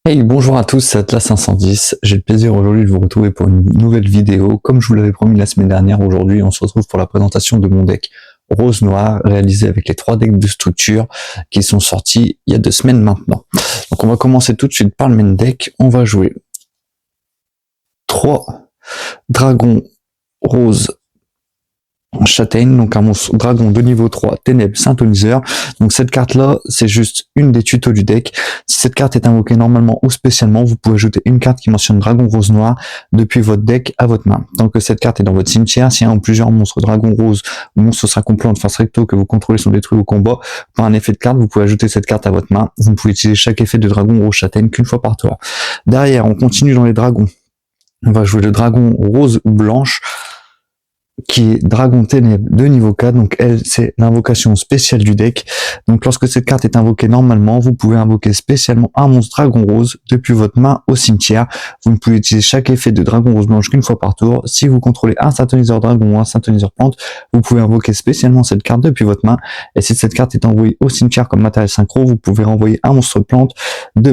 Hey, bonjour à tous, c'est Atlas 510. J'ai le plaisir aujourd'hui de vous retrouver pour une nouvelle vidéo. Comme je vous l'avais promis la semaine dernière, aujourd'hui on se retrouve pour la présentation de mon deck rose-noir réalisé avec les 3 decks de structure qui sont sortis il y a 2 semaines maintenant. Donc on va commencer tout de suite par le main deck. On va jouer 3 dragons roses châtaigne, donc un monstre dragon de niveau 3, ténèbres, synthoniseur. Donc cette carte-là, c'est juste une des tutos du deck. Si cette carte est invoquée normalement ou spécialement, vous pouvez ajouter une carte qui mentionne dragon rose noir depuis votre deck à votre main. Tant que cette carte est dans votre cimetière, si un ou plusieurs monstres dragon rose ou monstres syncomplant de face recto que vous contrôlez sont détruits au combat, par un effet de carte, vous pouvez ajouter cette carte à votre main. Vous ne pouvez utiliser chaque effet de dragon rose châtaigne qu'une fois par tour. Derrière, on continue dans les dragons. On va jouer le dragon rose ou blanche, qui est Dragon Ténèbres de niveau 4, donc elle, c'est l'invocation spéciale du deck. Donc lorsque cette carte est invoquée normalement, vous pouvez invoquer spécialement un monstre Dragon Rose depuis votre main au cimetière. Vous ne pouvez utiliser chaque effet de Dragon Rose Blanche qu'une fois par tour. Si vous contrôlez un synthoniseur dragon ou un synthoniseur plante, vous pouvez invoquer spécialement cette carte depuis votre main. Et si cette carte est envoyée au cimetière comme matériel synchro, vous pouvez renvoyer un monstre plante de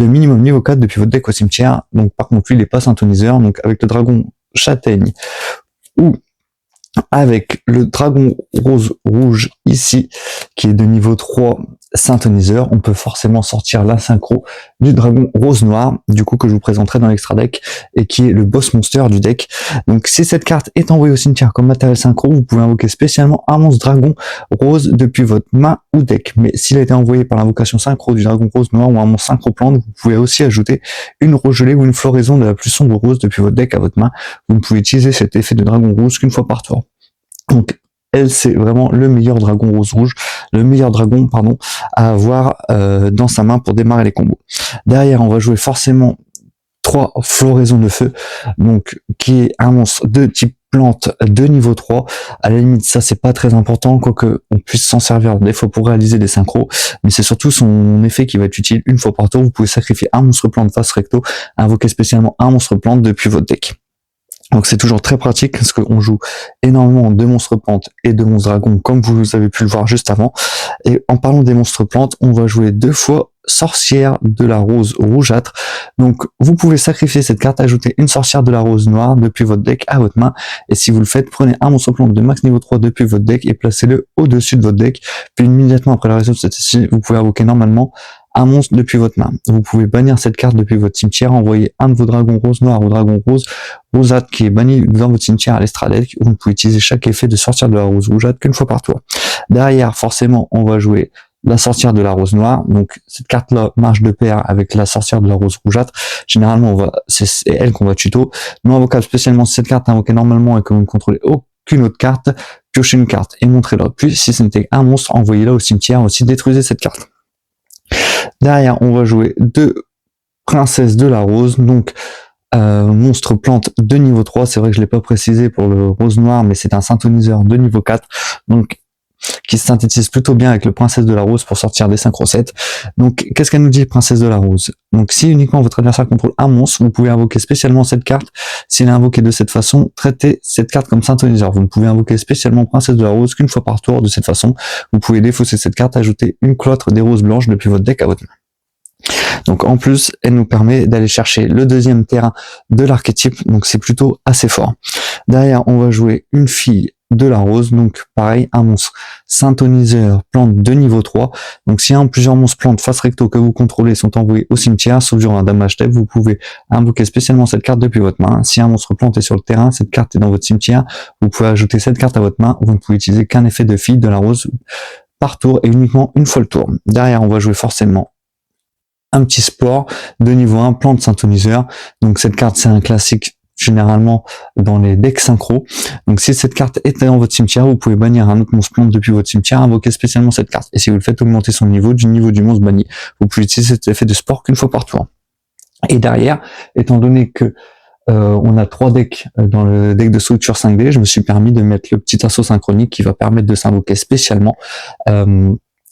minimum niveau 4 depuis votre deck au cimetière. Donc par contre, lui, il n'est pas synthoniseur. Donc avec le Dragon Châtaigne ou avec le dragon rose rouge ici, qui est de niveau 3 synthoniseur, on peut forcément sortir la synchro du dragon rose noir, du coup que je vous présenterai dans l'extra deck, et qui est le boss monster du deck. Donc si cette carte est envoyée au cimetière comme matériel synchro, vous pouvez invoquer spécialement un monstre dragon rose depuis votre main ou deck. Mais s'il a été envoyé par l'invocation synchro du dragon rose noir ou un monstre synchro plante, vous pouvez aussi ajouter une rose gelée ou une floraison de la plus sombre rose depuis votre deck à votre main. Vous ne pouvez utiliser cet effet de dragon rouge qu'une fois par tour. Donc elle, c'est vraiment le meilleur dragon rose rouge, le meilleur dragon, pardon, à avoir dans sa main pour démarrer les combos. Derrière, on va jouer forcément 3 floraisons de feu, donc qui est un monstre de type plante de niveau 3. À la limite, ça c'est pas très important, quoique on puisse s'en servir des fois pour réaliser des synchros, mais c'est surtout son effet qui va être utile une fois par tour. Vous pouvez sacrifier un monstre plante face recto, invoquer spécialement un monstre plante depuis votre deck. Donc c'est toujours très pratique parce qu'on joue énormément de monstres plantes et de monstres dragons comme vous avez pu le voir juste avant. Et en parlant des monstres plantes, on va jouer 2 fois sorcière de la rose rougeâtre. Donc vous pouvez sacrifier cette carte, ajouter une sorcière de la rose noire depuis votre deck à votre main. Et si vous le faites, prenez un monstre plante de max niveau 3 depuis votre deck et placez-le au-dessus de votre deck. Puis immédiatement après la résolution de cette ici, vous pouvez invoquer normalement un monstre depuis votre main. Vous pouvez bannir cette carte depuis votre cimetière, envoyer un de vos dragons rose noir ou dragon rose rougeâtre qui est banni dans votre cimetière à l'extra deck. Vous pouvez utiliser chaque effet de sortir de la rose rougeâtre qu'une fois par tour. Derrière, forcément, on va jouer la sorcière de la rose noire. Donc cette carte-là marche de pair avec la sorcière de la rose rougeâtre. Généralement, c'est elle qu'on va tuto. Non invocable spécialement, cette carte invoquée normalement et que vous ne contrôlez aucune autre carte, piochez une carte et montrez-la. Puis si ce n'était un monstre, envoyez-la au cimetière, aussi détruisez cette carte. Derrière, on va jouer 2 princesses de la rose, donc monstre plante de niveau 3, c'est vrai que je l'ai pas précisé pour le rose noir, mais c'est un synthoniseur de niveau 4, donc qui se synthétise plutôt bien avec le princesse de la rose pour sortir des synchro 7. Donc qu'est-ce qu'elle nous dit, princesse de la rose? Donc si uniquement votre adversaire contrôle un monstre, vous pouvez invoquer spécialement cette carte. S'il est invoqué de cette façon, traitez cette carte comme synthoniseur. Vous ne pouvez invoquer spécialement princesse de la rose qu'une fois par tour de cette façon. Vous pouvez défausser cette carte, ajouter une cloître des roses blanches depuis votre deck à votre main. Donc en plus, elle nous permet d'aller chercher le deuxième terrain de l'archétype, donc c'est plutôt assez fort. Derrière, on va jouer une fille de la rose, donc pareil, un monstre synthoniseur plante de niveau 3. Donc si plusieurs monstres plantes face recto que vous contrôlez sont envoyés au cimetière, sauf durant un damage step, vous pouvez invoquer spécialement cette carte depuis votre main. Si un monstre plante est sur le terrain, cette carte est dans votre cimetière, vous pouvez ajouter cette carte à votre main. Vous ne pouvez utiliser qu'un effet de fille de la rose par tour et uniquement une fois le tour. Derrière, on va jouer forcément un petit sport de niveau 1, plante synthoniseur. Donc cette carte, c'est un classique généralement dans les decks synchro. Donc si cette carte est dans votre cimetière, vous pouvez bannir un autre monstre plante depuis votre cimetière, invoquer spécialement cette carte. Et si vous le faites augmenter son niveau du monstre banni, vous pouvez utiliser cet effet de sport qu'une fois par tour. Et derrière, étant donné que on a 3 decks dans le deck de structure 5D, je me suis permis de mettre le petit assaut synchronique qui va permettre de s'invoquer spécialement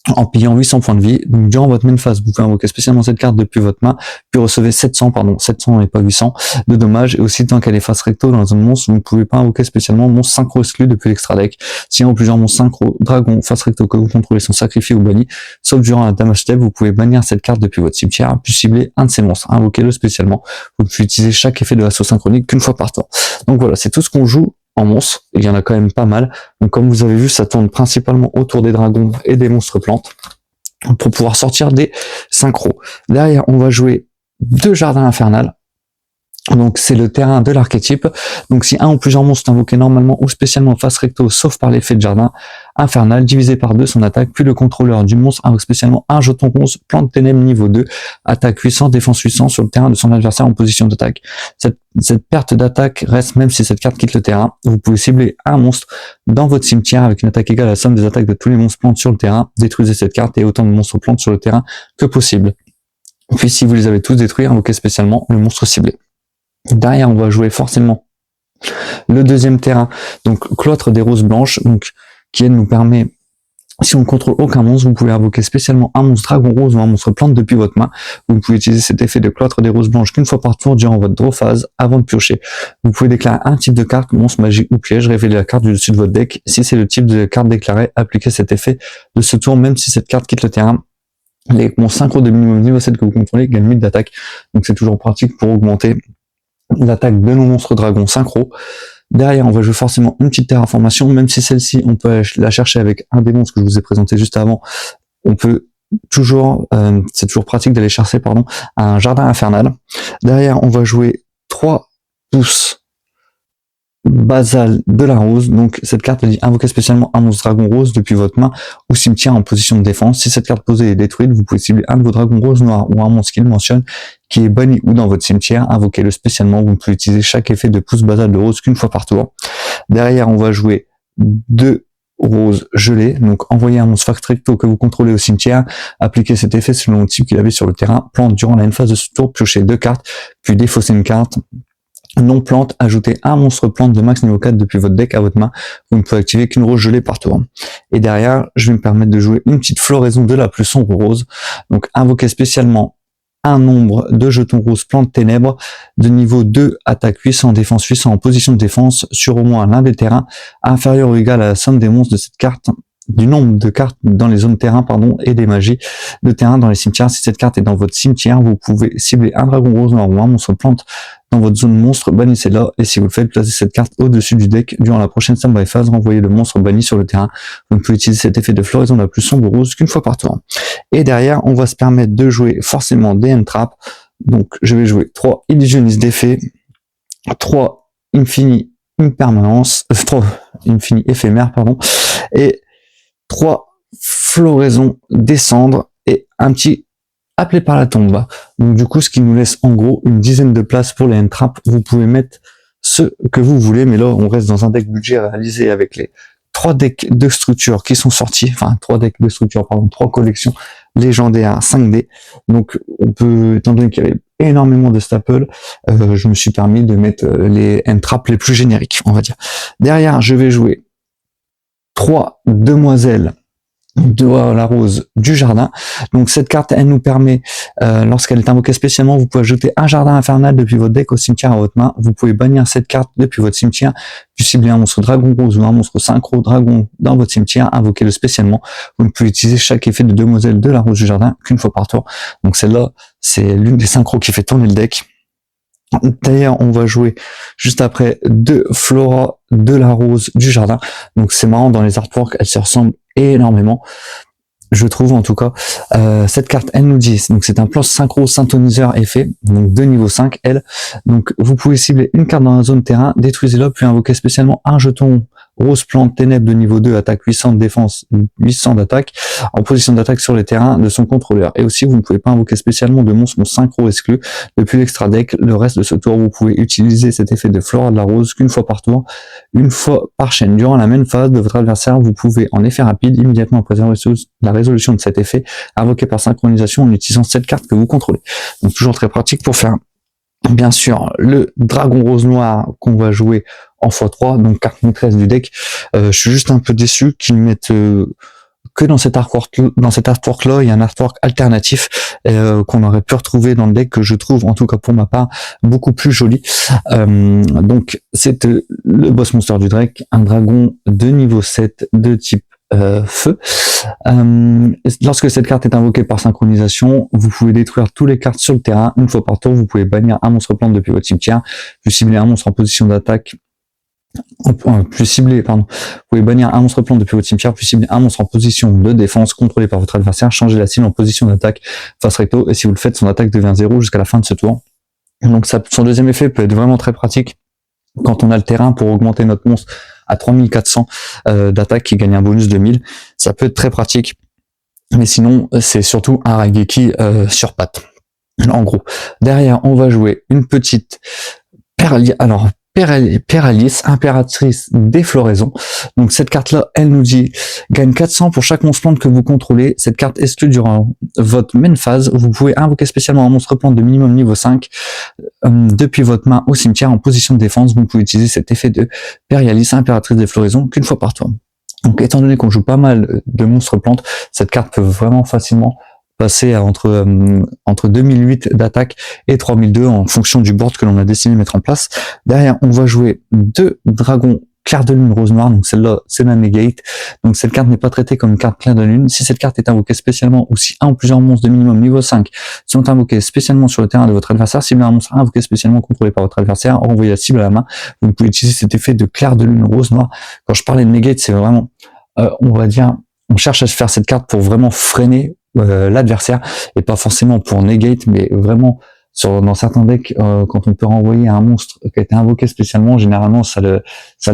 en payant 800 points de vie. Donc durant votre main phase, vous pouvez invoquer spécialement cette carte depuis votre main, puis recevez 700 et pas 800 de dommages. Et aussi, tant qu'elle est face recto dans la zone monstre, vous ne pouvez pas invoquer spécialement monstre synchro exclu depuis l'extra deck. Sinon, plusieurs monstres synchro dragon face recto que vous contrôlez sont sacrifiés ou bannis. Sauf durant la damage step, vous pouvez bannir cette carte depuis votre cimetière, puis cibler un de ces monstres. Invoquez-le spécialement. Vous pouvez utiliser chaque effet de assaut synchronique qu'une fois par tour. Donc voilà, c'est tout ce qu'on joue en monstres. Il y en a quand même pas mal. Donc comme vous avez vu, ça tourne principalement autour des dragons et des monstres plantes pour pouvoir sortir des synchros. Derrière, on va jouer 2 jardins infernales. Donc c'est le terrain de l'archétype. Donc si un ou plusieurs monstres sont invoqués normalement ou spécialement face recto, sauf par l'effet de jardin infernal, divisé par 2 son attaque, puis le contrôleur du monstre invoque spécialement un jeton rose, plante ténèbres niveau 2, attaque 800, défense 800 sur le terrain de son adversaire en position d'attaque. Cette perte d'attaque reste même si cette carte quitte le terrain. Vous pouvez cibler un monstre dans votre cimetière avec une attaque égale à la somme des attaques de tous les monstres plantes sur le terrain. Détruisez cette carte et autant de monstres plantes sur le terrain que possible. Puis si vous les avez tous détruits, invoquez spécialement le monstre ciblé. Derrière, on va jouer forcément le deuxième terrain, donc cloître des roses blanches, donc qui elle nous permet, si on ne contrôle aucun monstre, vous pouvez invoquer spécialement un monstre dragon rose ou un monstre plante depuis votre main. Vous pouvez utiliser cet effet de cloître des roses blanches qu'une fois par tour durant votre draw phase avant de piocher. Vous pouvez déclarer un type de carte, monstre, magie ou piège, révéler la carte du dessus de votre deck. Si c'est le type de carte déclarée, appliquez cet effet de ce tour même si cette carte quitte le terrain. Les monstres synchro de minimum niveau 7 que vous contrôlez gagnent 1000 d'attaque, donc c'est toujours pratique pour augmenter l'attaque de nos monstres dragons synchro. Derrière, on va jouer forcément une petite terraformation, même si celle-ci, on peut la chercher avec un des monstres que je vous ai présenté juste avant. On peut toujours, c'est toujours pratique d'aller chercher, un jardin infernal. Derrière, on va jouer 3 pouces basal de la rose. Donc cette carte dit invoquer spécialement un monstre dragon rose depuis votre main ou cimetière en position de défense. Si cette carte posée est détruite, vous pouvez cibler un de vos dragons roses noirs ou un monstre qu'il mentionne qui est banni ou dans votre cimetière. Invoquez-le spécialement. Vous pouvez utiliser chaque effet de pouce basal de rose qu'une fois par tour. Derrière, on va jouer 2 roses gelées. Donc envoyez un monstre recto que vous contrôlez au cimetière. Appliquez cet effet selon le type qu'il avait sur le terrain. Plante durant la phase de ce tour, piochez 2 cartes, puis défaussez une carte. Non plante, ajoutez un monstre plante de max niveau 4 depuis votre deck à votre main. Vous ne pouvez activer qu'une rose gelée par tour. Et derrière, je vais me permettre de jouer une petite floraison de la plus sombre rose. Donc invoquez spécialement un nombre de jetons roses plante ténèbres de niveau 2, attaque 800, défense 800 en position de défense sur au moins l'un des terrains inférieur ou égal à la somme des monstres de cette carte, du nombre de cartes dans les zones terrain, et des magies de terrain dans les cimetières. Si cette carte est dans votre cimetière, vous pouvez cibler un dragon rose noir ou un monstre plante dans votre zone monstre, bannissez-la, et si vous le faites, placez cette carte au-dessus du deck. Durant la prochaine stand-by phase, renvoyez le monstre banni sur le terrain. Vous ne pouvez utiliser cet effet de floraison la plus sombre rose qu'une fois par tour. Et derrière, on va se permettre de jouer forcément des end-traps. Donc, je vais jouer 3 illusionnistes d'effet, 3 infini impermanence, 3 infini éphémères, et 3 floraisons descendre et un petit appelé par la tombe. Donc du coup, ce qui nous laisse en gros une dizaine de places pour les end-traps. Vous pouvez mettre ce que vous voulez, mais là, on reste dans un deck budget réalisé avec les 3 decks de structure qui sont sortis, 3 collections légendaires 5D. Donc on peut, étant donné qu'il y avait énormément de staples, je me suis permis de mettre les end-traps les plus génériques, on va dire. Derrière, je vais jouer 3 demoiselles de la rose du jardin. Donc cette carte, elle nous permet, lorsqu'elle est invoquée spécialement, vous pouvez ajouter un jardin infernal depuis votre deck au cimetière à votre main. Vous pouvez bannir cette carte depuis votre cimetière, puis cibler un monstre dragon rose ou un monstre synchro dragon dans votre cimetière, invoquez-le spécialement. Vous ne pouvez utiliser chaque effet de demoiselle de la rose du jardin qu'une fois par tour. Donc celle-là, c'est l'une des synchros qui fait tourner le deck. D'ailleurs, on va jouer juste après 2 Flora de la rose du jardin. Donc c'est marrant, dans les artworks, elles se ressemblent énormément, je trouve en tout cas. Cette carte, elle nous dit, donc c'est un plan synchro synthoniseur effet, donc de niveau 5, elle. Donc vous pouvez cibler une carte dans la zone terrain, détruisez-la, puis invoquer spécialement un jeton rose plante ténèbres de niveau 2, attaque 800 de défense, 800 d'attaque, en position d'attaque sur les terrains de son contrôleur. Et aussi, vous ne pouvez pas invoquer spécialement de monstres synchro exclus depuis l'extra deck. Le reste de ce tour, vous pouvez utiliser cet effet de Flora de la rose qu'une fois par tour, une fois par chaîne. Durant la même phase de votre adversaire, vous pouvez, en effet rapide, immédiatement après la résolution de cet effet, invoquer par synchronisation en utilisant cette carte que vous contrôlez. Donc toujours très pratique pour faire, bien sûr, le dragon rose noir qu'on va jouer en x3, donc carte maîtresse du deck. Je suis juste un peu déçu qu'ils mettent que dans cet artwork là, il y a un artwork alternatif qu'on aurait pu retrouver dans le deck, que je trouve, en tout cas pour ma part, beaucoup plus joli. Donc c'est le boss monster du deck, un dragon de niveau 7 de type feu. Lorsque cette carte est invoquée par synchronisation, vous pouvez détruire toutes les cartes sur le terrain. Une fois par tour, vous pouvez bannir un monstre plante depuis votre cimetière, puis cibler un monstre en position d'attaque. Vous pouvez bannir un monstre plante depuis votre cimetière, puis cibler un monstre en position de défense contrôlé par votre adversaire, changer la cible en position d'attaque face recto, et si vous le faites, son attaque devient 0 jusqu'à la fin de ce tour. Donc son deuxième effet peut être vraiment très pratique quand on a le terrain pour augmenter notre monstre à 3400 d'attaque qui gagne un bonus de 1000. Ça peut être très pratique, mais sinon c'est surtout un Raigeki sur patte. En gros, derrière on va jouer une petite Péralis, impératrice des floraisons. Donc cette carte-là, elle nous dit gagne 400 pour chaque monstre plante que vous contrôlez. Cette carte exclut durant votre main phase. Vous pouvez invoquer spécialement un monstre plante de minimum niveau 5 depuis votre main au cimetière en position de défense. Vous pouvez utiliser cet effet de Péralis, impératrice des floraisons qu'une fois par tour. Donc étant donné qu'on joue pas mal de monstres plantes, cette carte peut vraiment facilement passer à entre 2008 d'attaque et 3002 en fonction du board que l'on a décidé de mettre en place. Derrière, on va jouer 2 dragons clair de lune rose noire, donc celle-là c'est la negate, donc cette carte n'est pas traitée comme une carte clair de lune. Si cette carte est invoquée spécialement ou si un ou plusieurs monstres de minimum niveau 5 sont invoqués spécialement sur le terrain de votre adversaire, si un monstre invoqué spécialement contrôlé par votre adversaire, renvoyez la cible à la main, vous pouvez utiliser cet effet de clair de lune rose noire. Quand je parlais de negate, c'est vraiment, on va dire, on cherche à faire cette carte pour vraiment freiner l'adversaire et pas forcément pour negate, mais vraiment dans certains decks, quand on peut renvoyer un monstre qui a été invoqué spécialement, généralement ça le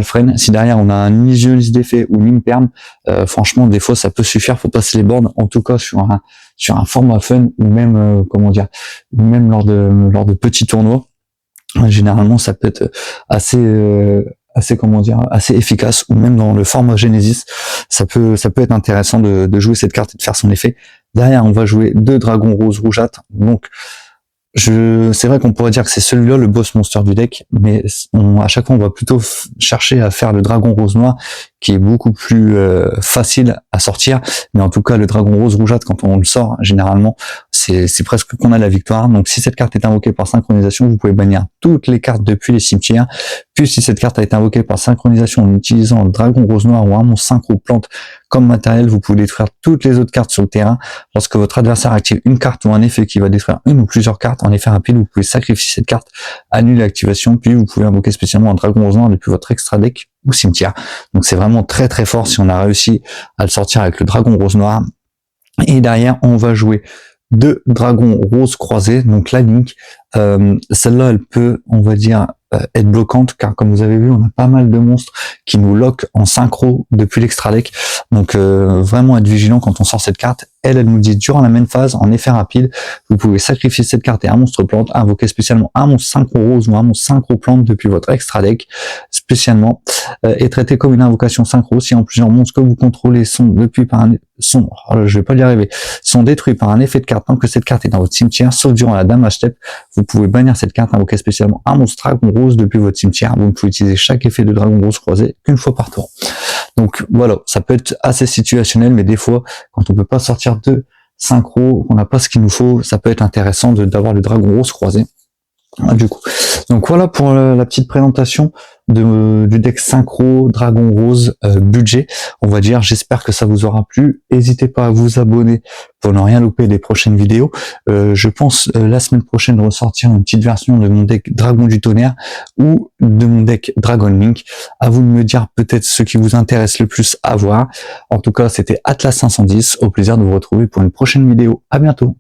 freine. Si derrière on a un illusionniste d'effet ou une imperm, franchement des fois ça peut suffire pour passer les boards, en tout cas sur un format fun ou même même lors de petits tournois. Généralement ça peut être assez efficace, ou même dans le format Genesis, ça peut être intéressant de jouer cette carte et de faire son effet. Derrière, on va jouer 2 dragons roses rougeâtres. Donc, c'est vrai qu'on pourrait dire que c'est celui-là le boss monster du deck, mais à chaque fois, on va plutôt chercher à faire le dragon rose noir, qui est beaucoup plus facile à sortir. Mais en tout cas, le dragon rose rougeâtre, quand on le sort, généralement, c'est presque qu'on a la victoire. Donc si cette carte est invoquée par synchronisation, vous pouvez bannir toutes les cartes depuis les cimetières. Puis si cette carte a été invoquée par synchronisation en utilisant le dragon rose noir ou un monstre synchro plante comme matériel, vous pouvez détruire toutes les autres cartes sur le terrain. Lorsque votre adversaire active une carte ou un effet qui va détruire une ou plusieurs cartes en effet rapide, vous pouvez sacrifier cette carte, annuler l'activation, puis vous pouvez invoquer spécialement un dragon rose noir depuis votre extra deck ou cimetière. Donc c'est vraiment très très fort si on a réussi à le sortir avec le dragon rose noir. Et derrière, on va jouer 2 dragons roses croisés, donc la Link. Celle-là, elle peut, on va dire, être bloquante, car comme vous avez vu, on a pas mal de monstres qui nous lockent en synchro depuis l'extra deck. Donc vraiment être vigilant quand on sort cette carte. Elle nous dit durant la main phase, en effet rapide, vous pouvez sacrifier cette carte et un monstre plante, invoquer spécialement un monstre synchro rose ou un monstre synchro plante depuis votre extra deck spécialement, et traité comme une invocation synchro si en plusieurs monstres que vous contrôlez sont détruits par un effet de carte tant que cette carte est dans votre cimetière, sauf durant la damage step. Vous pouvez bannir cette carte, invoquer spécialement un monstre dragon rose depuis votre cimetière. Vous ne pouvez utiliser chaque effet de dragon rose croisé qu'une fois par tour. Donc voilà, ça peut être assez situationnel, mais des fois, quand on peut pas sortir de synchro, qu'on n'a pas ce qu'il nous faut, ça peut être intéressant d'avoir le dragon rose croisé. Du coup. Donc voilà pour la petite présentation du deck synchro dragon rose budget, on va dire. J'espère que ça vous aura plu. N'hésitez pas à vous abonner pour ne rien louper des prochaines vidéos. Je pense la semaine prochaine ressortir une petite version de mon deck Dragon du Tonnerre ou de mon deck Dragon Link. À vous de me dire peut-être ce qui vous intéresse le plus à voir. En tout cas, c'était Atlas 510. Au plaisir de vous retrouver pour une prochaine vidéo. À bientôt.